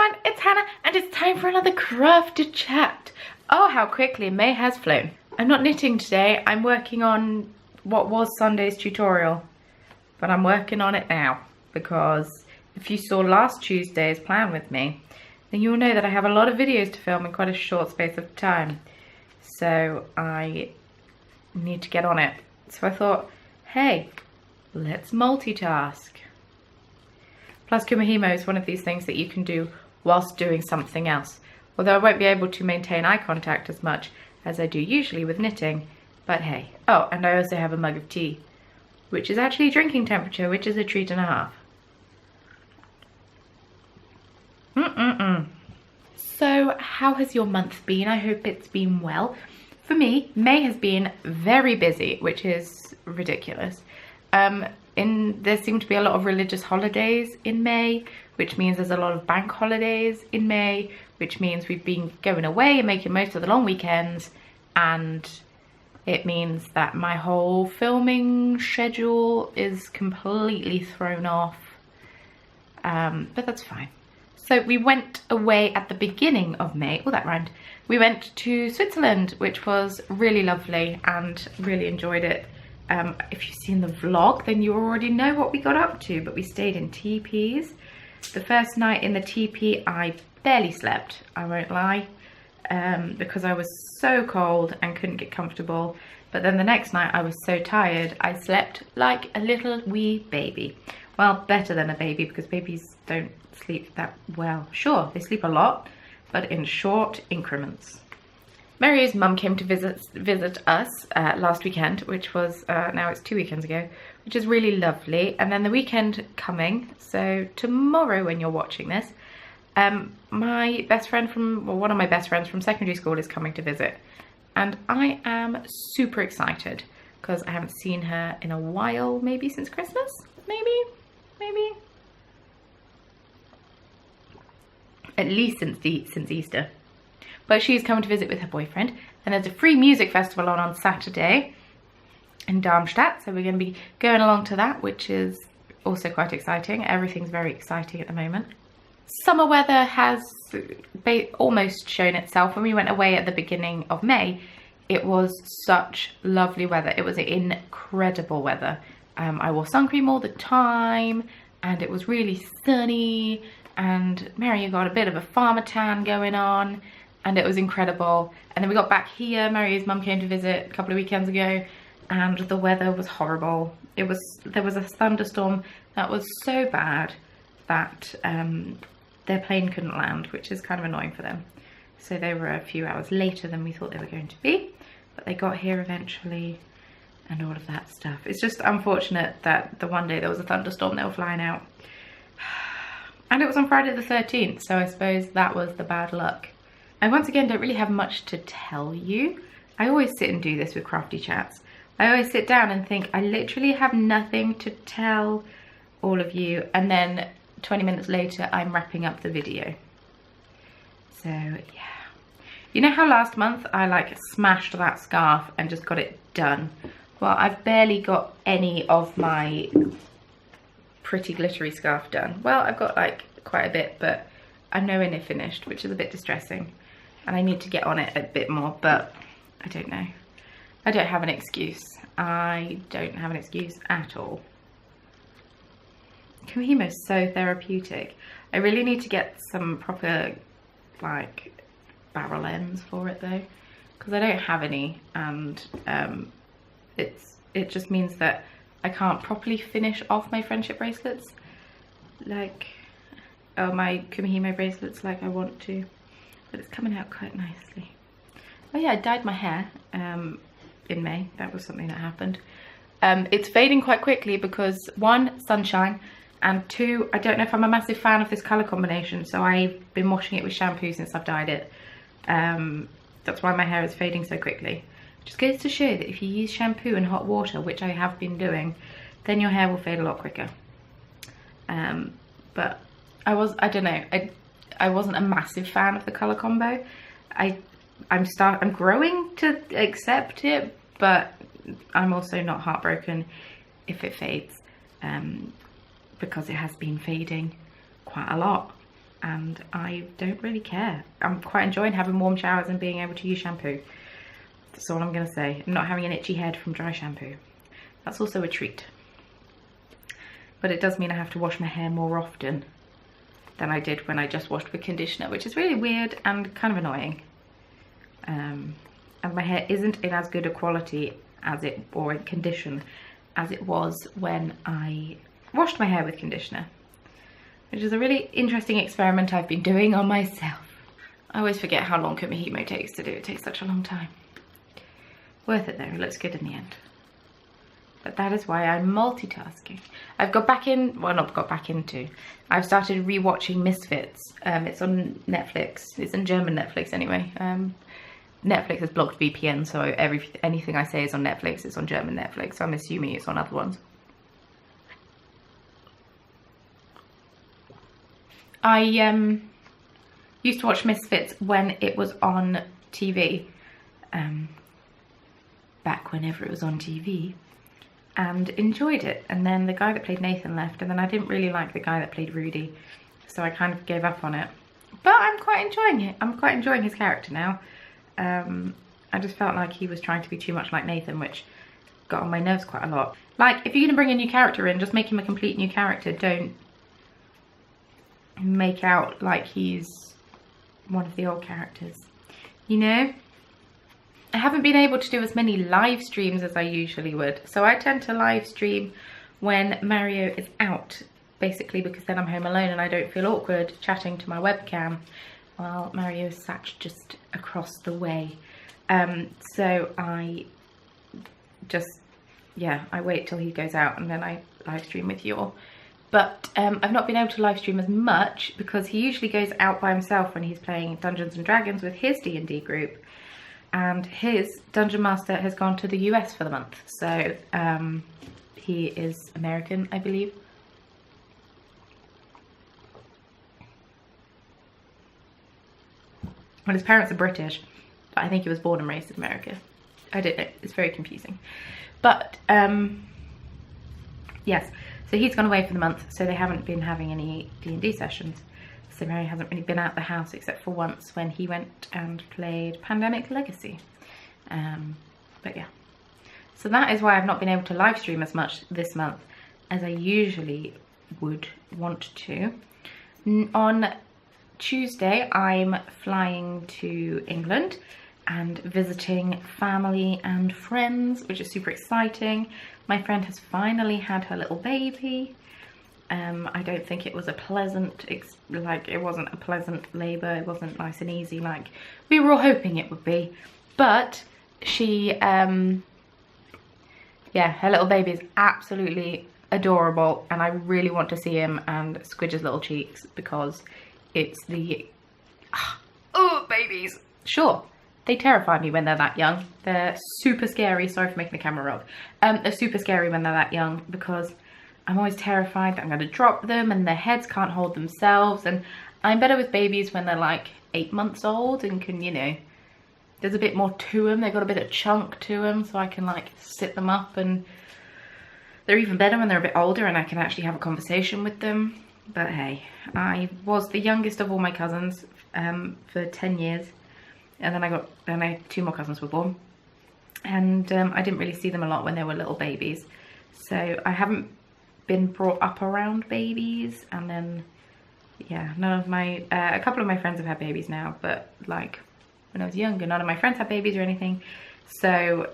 everyone, it's Hannah and it's time for another Craftea Chat. Oh, how quickly May has flown. I'm not knitting today, I'm working on what was Sunday's tutorial, but I'm working on it now because if you saw last Tuesday's plan with me, then you'll know that I have a lot of videos to film in quite a short space of time. So I need to get on it. So I thought, hey, let's multitask. Plus Kumihimo is one of these things that you can do whilst doing something else. Although I won't be able to maintain eye contact as much as I do usually with knitting, but hey. Oh, and I also have a mug of tea, which is actually drinking temperature, which is a treat and a half. So how has your month been? I hope it's been well. For me, May has been very busy, which is ridiculous. There seem to be a lot of religious holidays in May, which means there's a lot of bank holidays in May, which means we've been going away and making most of the long weekends, and it means that my whole filming schedule is completely thrown off, but that's fine. So we went away at the beginning of May. Oh, that rhymed. We went to Switzerland, which was really lovely and really enjoyed it. If you've seen the vlog, then you already know what we got up to, but we stayed in teepees. The first night in the teepee, I barely slept, I won't lie, because I was so cold and couldn't get comfortable. But then the next night I was so tired, I slept like a little wee baby. Well, better than a baby, because babies don't sleep that well. Sure, they sleep a lot, but in short increments. Mary's mum came to visit us last weekend, which was, now it's 2 weekends ago, which is really lovely. And then the weekend coming, so tomorrow when you're watching this, my best friend from, well, one of my best friends from secondary school is coming to visit. And I am super excited because I haven't seen her in a while, maybe since Christmas, maybe. At least since Easter. But she's coming to visit with her boyfriend, and there's a free music festival on Saturday in Darmstadt, so we're going to be going along to that, which is also quite exciting. Everything's very exciting at the moment. Summer weather has almost shown itself. When we went away at the beginning of May, it was such lovely weather. It was incredible weather. I wore sun cream all the time, and it was really sunny, and Mary got a bit of a farmer tan going on, and it was incredible. And then we got back here. Mary's mum came to visit a couple of weekends ago, and the weather was horrible. There was a thunderstorm that was so bad that their plane couldn't land, which is kind of annoying for them. So they were a few hours later than we thought they were going to be, but they got here eventually and all of that stuff. It's just unfortunate that the one day there was a thunderstorm, they were flying out. And it was on Friday the 13th, so I suppose that was the bad luck. I once again don't really have much to tell you. I always sit and do this with Craftea Chats. I always sit down and think I literally have nothing to tell all of you, and then 20 minutes later I'm wrapping up the video. So yeah. You know how last month I like smashed that scarf and just got it done? Well, I've barely got any of my pretty glittery scarf done. Well, I've got like quite a bit, but I'm nowhere near finished, which is a bit distressing. And I need to get on it a bit more, but I don't know. I don't have an excuse. I don't have an excuse at all. Kumihimo is so therapeutic. I really need to get some proper like barrel ends for it though, because I don't have any, and it just means that I can't properly finish off my friendship bracelets, like, oh, my Kumihimo bracelets like I want to, but it's coming out quite nicely. Oh yeah, I dyed my hair in May. That was something that happened. It's fading quite quickly because one, sunshine, and two, I don't know if I'm a massive fan of this colour combination, so I've been washing it with shampoo since I've dyed it. That's why my hair is fading so quickly. Just goes to show that if you use shampoo and hot water, which I have been doing, then your hair will fade a lot quicker. But I don't know, I wasn't a massive fan of the colour combo. I'm growing to accept it, but I'm also not heartbroken if it fades, because it has been fading quite a lot. and I don't really care. I'm quite enjoying having warm showers and being able to use shampoo. That's all I'm going to say. I'm not having an itchy head from dry shampoo. That's also a treat. But it does mean I have to wash my hair more often than I did when I just washed with conditioner, which is really weird and kind of annoying. And my hair isn't in as good a quality as it, or in condition, as it was when I washed my hair with conditioner, which is a really interesting experiment I've been doing on myself. I always forget how long Kumihimo takes to do. It takes such a long time. Worth it though, it looks good in the end. But that is why I'm multitasking. I've got back in, well, not got back into, I've started rewatching Misfits. It's on Netflix. It's in German Netflix anyway. Netflix has blocked VPN, so anything I say is on Netflix. It's on German Netflix, so I'm assuming it's on other ones. I used to watch Misfits when it was on TV, back whenever it was on TV, and enjoyed it. And then the guy that played Nathan left, and then I didn't really like the guy that played Rudy, so I kind of gave up on it. But I'm quite enjoying it. I'm quite enjoying his character now. I just felt like he was trying to be too much like Nathan, which got on my nerves quite a lot. Like, if you're gonna bring a new character in, just make him a complete new character. Don't make out like he's one of the old characters, you know? I haven't been able to do as many live streams as I usually would. So I tend to live stream when Mario is out, basically because then I'm home alone and I don't feel awkward chatting to my webcam while Mario is sat just across the way. So I just, yeah, I wait till he goes out and then I live stream with you all. But I've not been able to live stream as much because he usually goes out by himself when he's playing Dungeons and Dragons with his D&D group. And his Dungeon Master has gone to the US for the month. So he is American, I believe. Well, his parents are British, but I think he was born and raised in America. I don't know, it's very confusing. But yes, so he's gone away for the month, so they haven't been having any D&D sessions. So Mary hasn't really been out the house except for once when he went and played Pandemic Legacy. But yeah, so that is why I've not been able to live stream as much this month as I usually would want to. On Tuesday, I'm flying to England and visiting family and friends, which is super exciting. My friend has finally had her little baby. I don't think it was a pleasant, it wasn't a pleasant labour. It wasn't nice and easy like we were all hoping it would be. But she, yeah, her little baby is absolutely adorable, and I really want to see him and squidge his little cheeks because it's the, oh, babies. Sure, they terrify me when they're that young. They're super scary. Sorry for making the camera roll. They're super scary when they're that young because I'm always terrified that I'm going to drop them and their heads can't hold themselves. And I'm better with babies when they're like 8 months old and can, you know, there's a bit more to them. They've got a bit of chunk to them, so I can like sit them up, and they're even better when they're a bit older and I can actually have a conversation with them. But hey, I was the youngest of all my cousins for 10 years. And then 2 more cousins were born. And I didn't really see them a lot when they were little babies. So I haven't been brought up around babies. And then, yeah, none of my, a couple of my friends have had babies now. But like when I was younger, none of my friends had babies or anything. So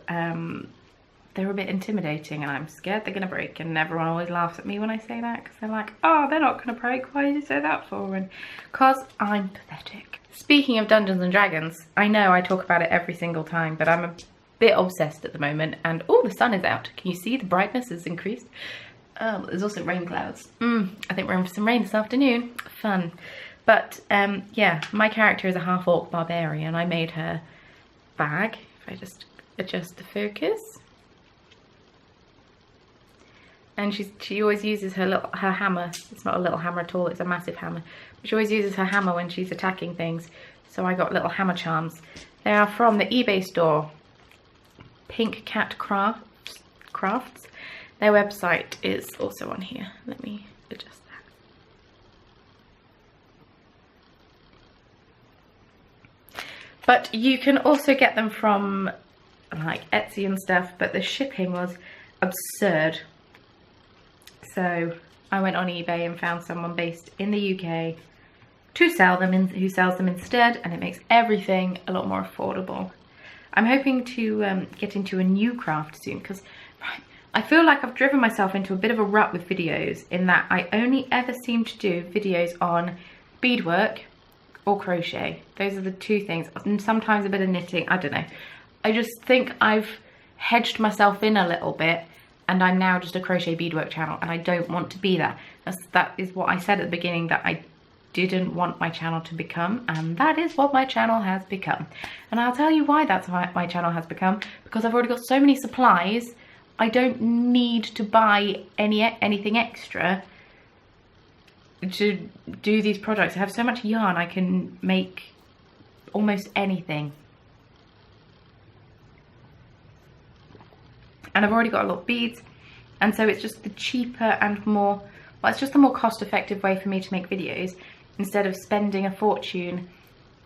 they were a bit intimidating and I'm scared they're going to break. And everyone always laughs at me when I say that because they're like, oh, they're not going to break. Why did you say that for? And because I'm pathetic. Speaking of Dungeons and Dragons, I know I talk about it every single time, but I'm a bit obsessed at the moment. And oh, the sun is out. Can you see the brightness has increased? There's also rain clouds. I think we're in for some rain this afternoon. Fun. But yeah, my character is a half-orc barbarian. I made her bag. If I just adjust the focus. And she always uses her hammer. It's not a little hammer at all, it's a massive hammer. But she always uses her hammer when she's attacking things. So I got little hammer charms. They are from the eBay store, Pink Cat Crafts. Their website is also on here. Let me adjust But you can also get them from like Etsy and stuff, but the shipping was absurd. So I went on eBay and found someone based in the UK to sell them who sells them instead, and it makes everything a lot more affordable. I'm hoping to get into a new craft soon, because I feel like I've driven myself into a bit of a rut with videos, in that I only ever seem to do videos on beadwork or crochet. Those are the two things, and sometimes a bit of knitting. I don't know, I just think I've hedged myself in a little bit, and I'm now just a crochet beadwork channel, and I don't want to be that. That is what I said at the beginning that I didn't want my channel to become, and that is what my channel has become. And I'll tell you why that's what my channel has become, because I've already got so many supplies. I don't need to buy anything extra to do these projects. I have so much yarn, I can make almost anything. And I've already got a lot of beads, and so it's just the cheaper and more, well, it's just the more cost-effective way for me to make videos, instead of spending a fortune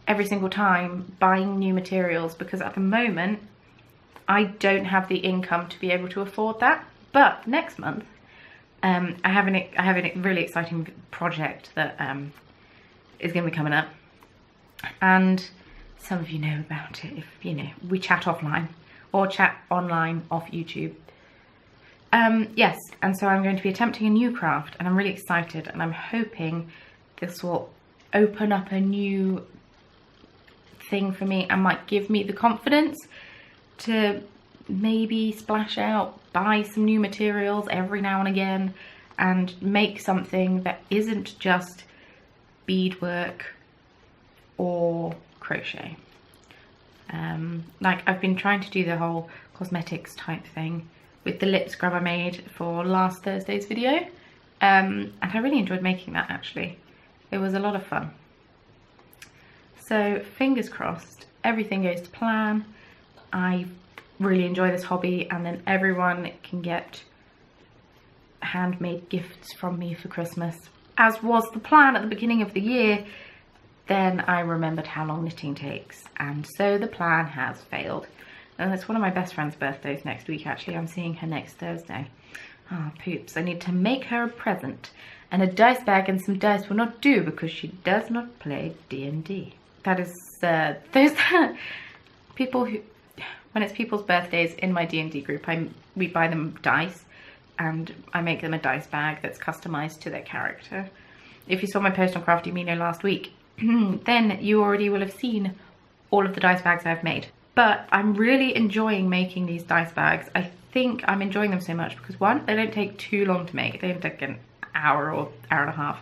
every single time buying new materials, because at the moment I don't have the income to be able to afford that. But next month I have a really exciting project that is going to be coming up, and some of you know about it if you know we chat offline or chat online off YouTube. Yes, and so I'm going to be attempting a new craft, and I'm really excited, and I'm hoping this will open up a new thing for me and might give me the confidence to maybe splash out, buy some new materials every now and again, and make something that isn't just beadwork or crochet. Like I've been trying to do the whole cosmetics type thing with the lip scrub I made for last Thursday's video, and I really enjoyed making that actually. It was a lot of fun. So fingers crossed, everything goes to plan. I really enjoy this hobby, and then everyone can get handmade gifts from me for Christmas, as was the plan at the beginning of the year. Then I remembered how long knitting takes, and so the plan has failed. And it's one of my best friend's birthdays next week actually. I'm seeing her next Thursday. Oh poops, I need to make her a present, and a dice bag and some dice will not do because she does not play D&D. That is those people who, when it's people's birthdays in my D&D group, we buy them dice, and I make them a dice bag that's customized to their character. If you saw my post on Crafty Mino last week, then you already will have seen all of the dice bags I've made. But I'm really enjoying making these dice bags. I think I'm enjoying them so much because one, they don't take too long to make. They don't take an hour or hour and a half.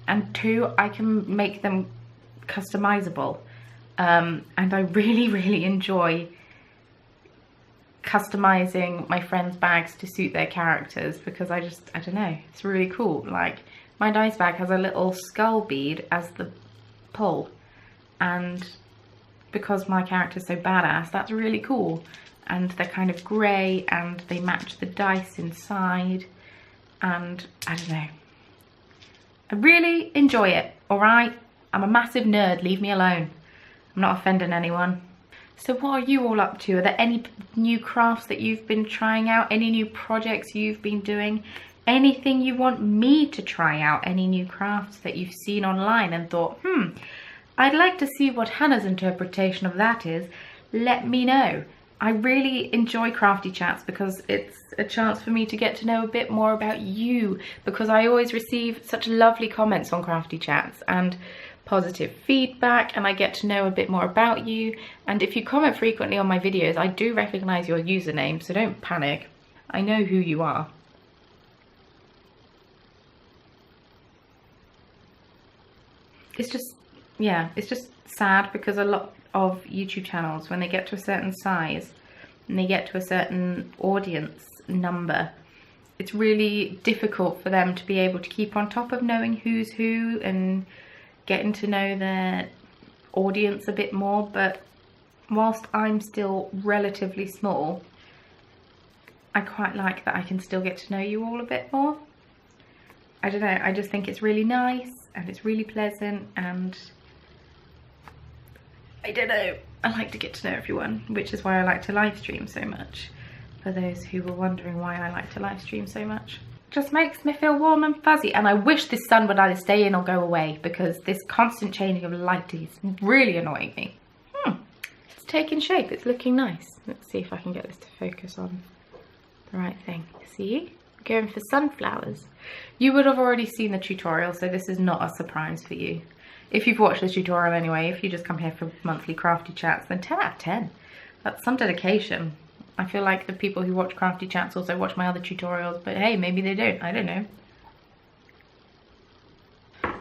And two, I can make them customizable. And I really, really enjoy customizing my friends' bags to suit their characters, because I don't know, it's really cool. Like my dice bag has a little skull bead as the pull, and because my character's so badass, that's really cool. And they're kind of grey and they match the dice inside, and I don't know, I really enjoy it. Alright, I'm a massive nerd, leave me alone. I'm not offending anyone. So what are you all up to? Are there any new crafts that you've been trying out? Any new projects you've been doing? Anything you want me to try out? Any new crafts that you've seen online and thought, I'd like to see what Hannah's interpretation of that is? Let me know. I really enjoy Craftea Chats because it's a chance for me to get to know a bit more about you, because I always receive such lovely comments on Craftea Chats and positive feedback, and I get to know a bit more about you. And if you comment frequently on my videos, I do recognize your username, so don't panic. I know who you are. It's just, yeah, it's just sad because a lot of YouTube channels, when they get to a certain size and they get to a certain audience number, it's really difficult for them to be able to keep on top of knowing who's who and getting to know their audience a bit more. But whilst I'm still relatively small, I quite like that I can still get to know you all a bit more. I don't know, I just think it's really nice and it's really pleasant, and I don't know. I like to get to know everyone, which is why I like to live stream so much. For those who were wondering why I like to live stream so much. Just makes me feel warm and fuzzy, and I wish this sun would either stay in or go away, because this constant changing of light is really annoying me. It's taking shape. It's looking nice. Let's see if I can get this to focus on the right thing. See? Going for sunflowers. You would have already seen the tutorial, so this is not a surprise for you. If you've watched the tutorial anyway, if you just come here for monthly Crafty Chats, then 10 out of 10. That's some dedication. I feel like the people who watch Crafty Chats also watch my other tutorials, but hey, maybe they don't. I don't know.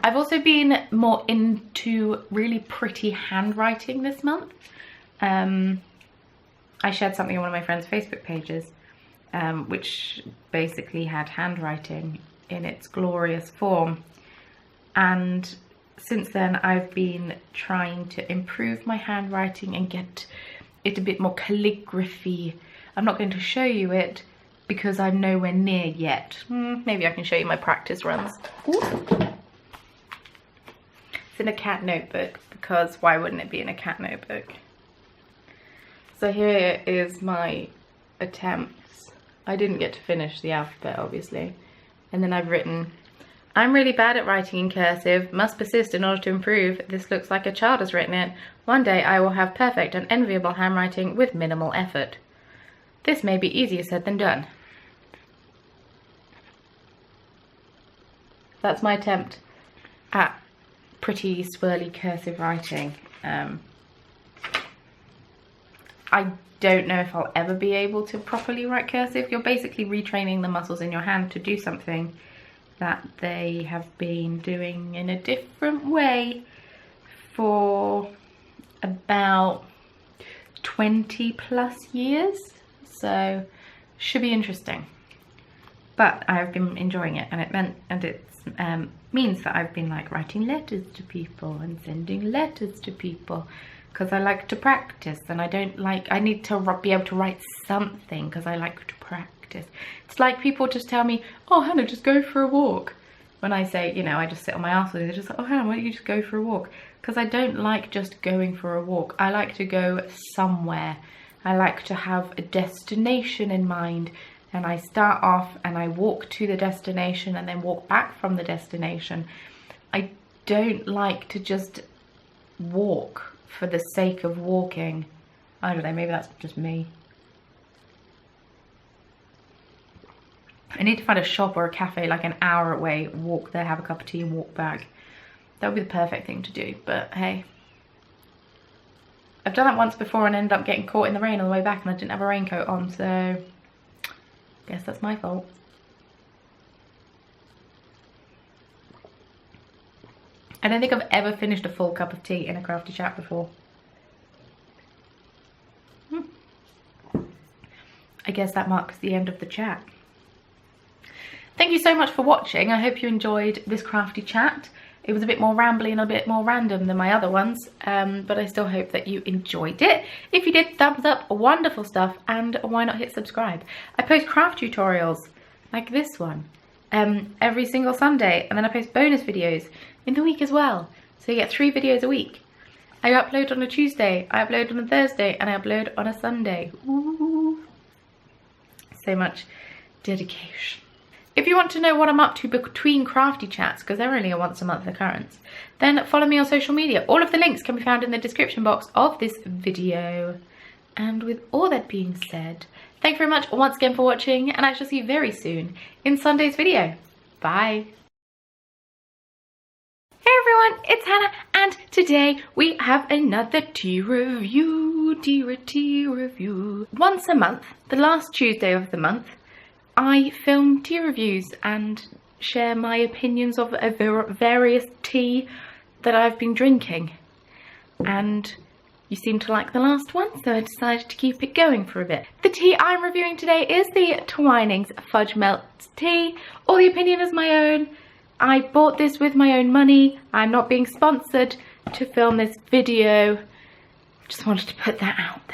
I've also been more into really pretty handwriting this month. I shared something on one of my friend's Facebook pages, which basically had handwriting in its glorious form. And since then, I've been trying to improve my handwriting and get it a bit more calligraphy. I'm not going to show you it because I'm nowhere near yet. Maybe I can show you my practice runs. Ooh. It's in a cat notebook, because why wouldn't it be in a cat notebook? So here is my attempts. I didn't get to finish the alphabet, obviously. And then I've written, I'm really bad at writing in cursive, must persist in order to improve. This looks like a child has written it. One day I will have perfect and enviable handwriting with minimal effort. This may be easier said than done. That's my attempt at pretty swirly cursive writing. I don't know if I'll ever be able to properly write cursive. You're basically retraining the muscles in your hand to do something that they have been doing in a different way for about 20 plus years. So should be interesting. But I've been enjoying it, and it means that I've been like writing letters to people and sending letters to people, because I like to practice, and I need to be able to write something because I like to practice. It's like people just tell me, oh Hannah, just go for a walk. When I say, you know, I just sit on my arse, they're just like, oh Hannah, why don't you just go for a walk? Because I don't like just going for a walk. I like to go somewhere. I like to have a destination in mind, and I start off and I walk to the destination and then walk back from the destination. I don't like to just walk for the sake of walking. I don't know, maybe that's just me. I need to find a shop or a cafe like an hour away, walk there, have a cup of tea and walk back. That would be the perfect thing to do, but hey. I've done that once before and ended up getting caught in the rain on the way back, and I didn't have a raincoat on, so guess that's my fault. I don't think I've ever finished a full cup of tea in a Crafty Chat before. I guess that marks the end of the chat. Thank you so much for watching. I hope you enjoyed this Crafty Chat. It was a bit more rambly and a bit more random than my other ones, but I still hope that you enjoyed it. If you did, thumbs up, wonderful stuff, and why not hit subscribe? I post craft tutorials like this one every single Sunday, and then I post bonus videos in the week as well. So you get 3 videos a week. I upload on a Tuesday, I upload on a Thursday, and I upload on a Sunday. Ooh. So much dedication. If you want to know what I'm up to between Crafty Chats, because they're only a once a month occurrence, then follow me on social media. All of the links can be found in the description box of this video. And with all that being said, thank you very much once again for watching, and I shall see you very soon in Sunday's video. Bye. Hey everyone, it's Hannah, and today we have another tea review. Tea review. Once a month, the last Tuesday of the month, I film tea reviews and share my opinions of various tea that I've been drinking. And you seem to like the last one, so I decided to keep it going for a bit. The tea I'm reviewing today is the Twinings Fudge Melt Tea. All the opinion is my own. I bought this with my own money. I'm not being sponsored to film this video. Just wanted to put that out there.